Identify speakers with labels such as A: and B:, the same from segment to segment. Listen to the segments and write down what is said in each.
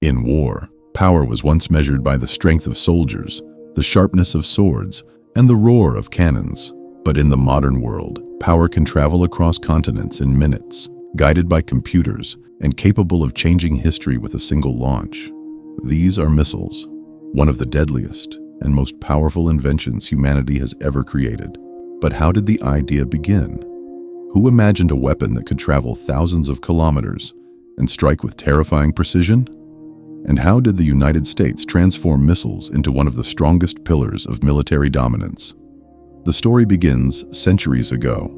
A: In war, power was once measured by the strength of soldiers, the sharpness of swords, and the roar of cannons. But in the modern world, power can travel across continents in minutes, guided by computers and capable of changing history with a single launch. These are missiles, one of the deadliest and most powerful inventions humanity has ever created. But how did the idea begin? Who imagined a weapon that could travel thousands of kilometers and strike with terrifying precision? And how did the United States transform missiles into one of the strongest pillars of military dominance? The story begins centuries ago,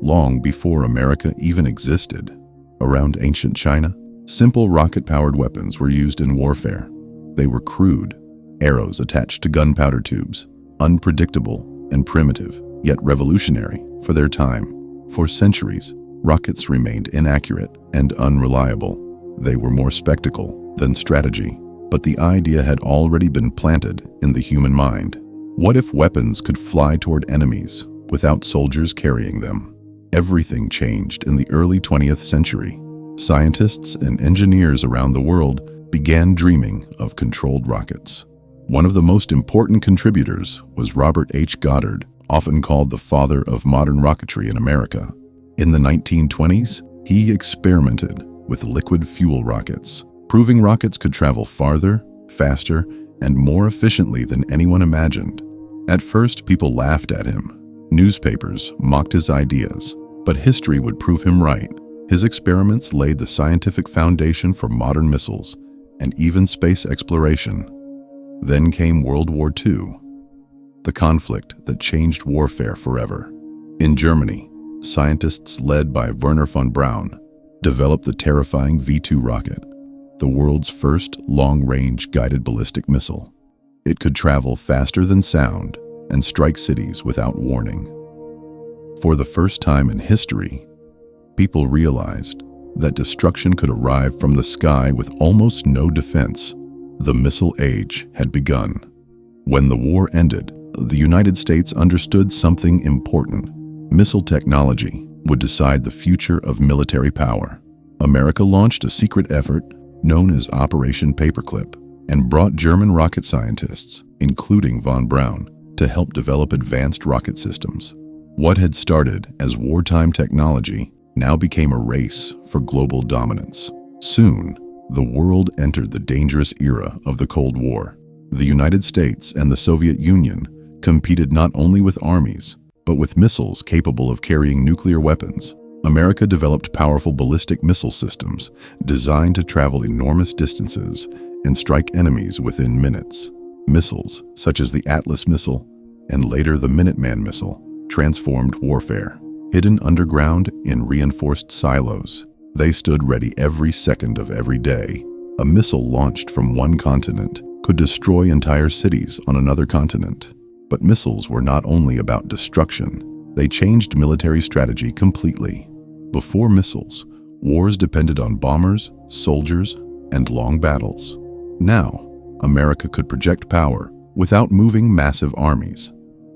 A: long before America even existed. Around ancient China, simple rocket-powered weapons were used in warfare. They were crude, arrows attached to gunpowder tubes, unpredictable and primitive, yet revolutionary for their time. For centuries, rockets remained inaccurate and unreliable. They were more spectacle than strategy, but the idea had already been planted in the human mind. What if weapons could fly toward enemies without soldiers carrying them? Everything changed in the early 20th century. Scientists and engineers around the world began dreaming of controlled rockets. One of the most important contributors was Robert H. Goddard, often called the father of modern rocketry in America. In the 1920s, he experimented with liquid fuel rockets, proving rockets could travel farther, faster, and more efficiently than anyone imagined. At first, people laughed at him. Newspapers mocked his ideas, but history would prove him right. His experiments laid the scientific foundation for modern missiles and even space exploration. Then came World War II, the conflict that changed warfare forever. In Germany, scientists led by Wernher von Braun developed the terrifying V-2 rocket, the world's first long-range guided ballistic missile. It could travel faster than sound and strike cities without warning. For the first time in history, people realized that destruction could arrive from the sky with almost no defense. The missile age had begun. When the war ended, the United States understood something important. Missile technology would decide the future of military power. America launched a secret effort known as Operation Paperclip and brought German rocket scientists, including von Braun, to help develop advanced rocket systems. What had started as wartime technology now became a race for global dominance. Soon, the world entered the dangerous era of the Cold War. The United States and the Soviet Union competed not only with armies, but with missiles capable of carrying nuclear weapons. America developed powerful ballistic missile systems designed to travel enormous distances and strike enemies within minutes. Missiles, such as the Atlas missile and later the Minuteman missile, transformed warfare. Hidden underground in reinforced silos, they stood ready every second of every day. A missile launched from one continent could destroy entire cities on another continent. But missiles were not only about destruction, they changed military strategy completely. Before missiles, wars depended on bombers, soldiers, and long battles. Now, America could project power without moving massive armies.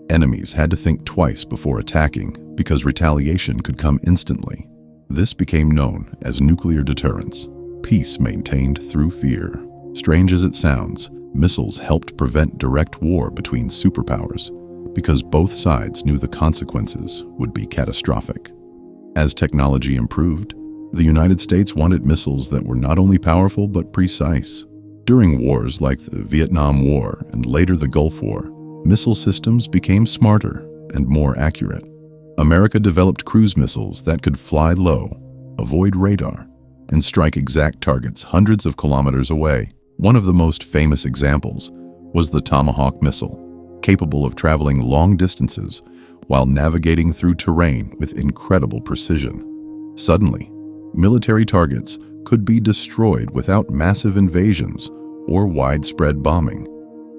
A: Enemies had to think twice before attacking because retaliation could come instantly. This became known as nuclear deterrence, peace maintained through fear. Strange as it sounds, missiles helped prevent direct war between superpowers because both sides knew the consequences would be catastrophic. As technology improved, the United States wanted missiles that were not only powerful but precise. During wars like the Vietnam War and later the Gulf War, missile systems became smarter and more accurate. America developed cruise missiles that could fly low, avoid radar, and strike exact targets hundreds of kilometers away. One of the most famous examples was the Tomahawk missile, capable of traveling long distances while navigating through terrain with incredible precision. Suddenly, military targets could be destroyed without massive invasions or widespread bombing.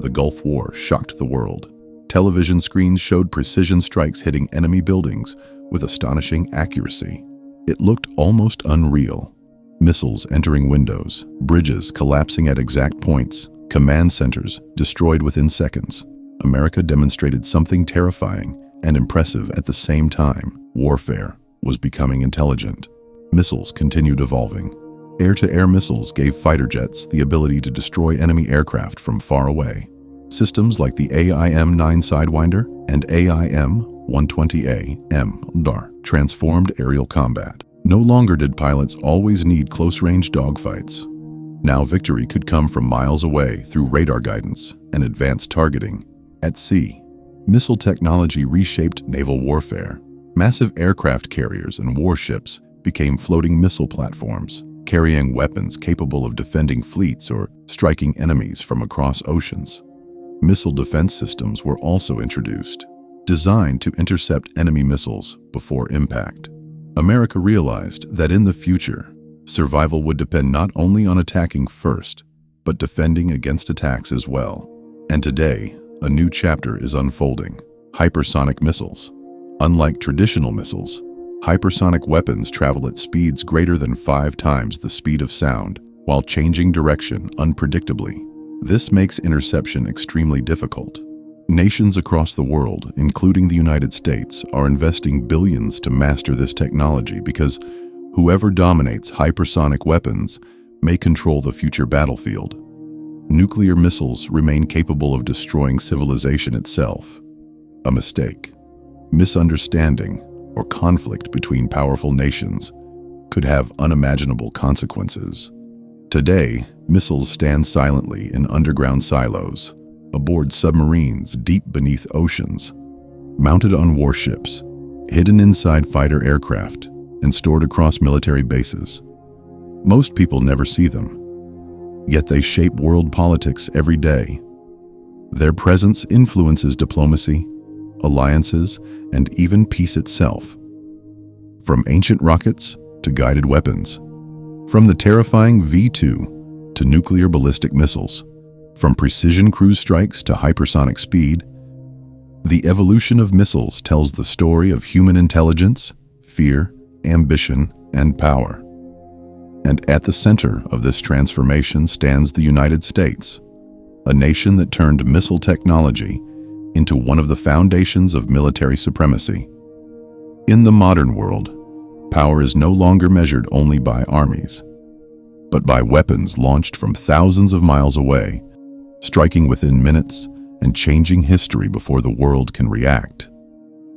A: The Gulf War shocked the world. Television screens showed precision strikes hitting enemy buildings with astonishing accuracy. It looked almost unreal. Missiles entering windows, bridges collapsing at exact points, command centers destroyed within seconds. America demonstrated something terrifying and impressive at the same time. Warfare was becoming intelligent. Missiles continued evolving. Air-to-air missiles gave fighter jets the ability to destroy enemy aircraft from far away. Systems like the AIM-9 Sidewinder and AIM-120A MDAR transformed aerial combat. No longer did pilots always need close-range dogfights. Now victory could come from miles away through radar guidance and advanced targeting. At sea, missile technology reshaped naval warfare. Massive aircraft carriers and warships became floating missile platforms, carrying weapons capable of defending fleets or striking enemies from across oceans. Missile defense systems were also introduced, designed to intercept enemy missiles before impact. America realized that in the future, survival would depend not only on attacking first, but defending against attacks as well. And today, a new chapter is unfolding: hypersonic missiles. Unlike traditional missiles, hypersonic weapons travel at speeds greater than 5 times the speed of sound, while changing direction unpredictably. This makes interception extremely difficult. Nations across the world, including the United States, are investing billions to master this technology because whoever dominates hypersonic weapons may control the future battlefield. Nuclear missiles remain capable of destroying civilization itself. A mistake, misunderstanding, or conflict between powerful nations could have unimaginable consequences. Today, missiles stand silently in underground silos, aboard submarines deep beneath oceans, mounted on warships, hidden inside fighter aircraft, and stored across military bases. Most people never see them, yet they shape world politics every day. Their presence influences diplomacy, alliances, and even peace itself. From ancient rockets to guided weapons, from the terrifying V-2 to nuclear ballistic missiles, from precision cruise strikes to hypersonic speed, the evolution of missiles tells the story of human intelligence, fear, ambition, and power. And at the center of this transformation stands the United States, a nation that turned missile technology into one of the foundations of military supremacy. In the modern world, power is no longer measured only by armies, but by weapons launched from thousands of miles away, striking within minutes and changing history before the world can react.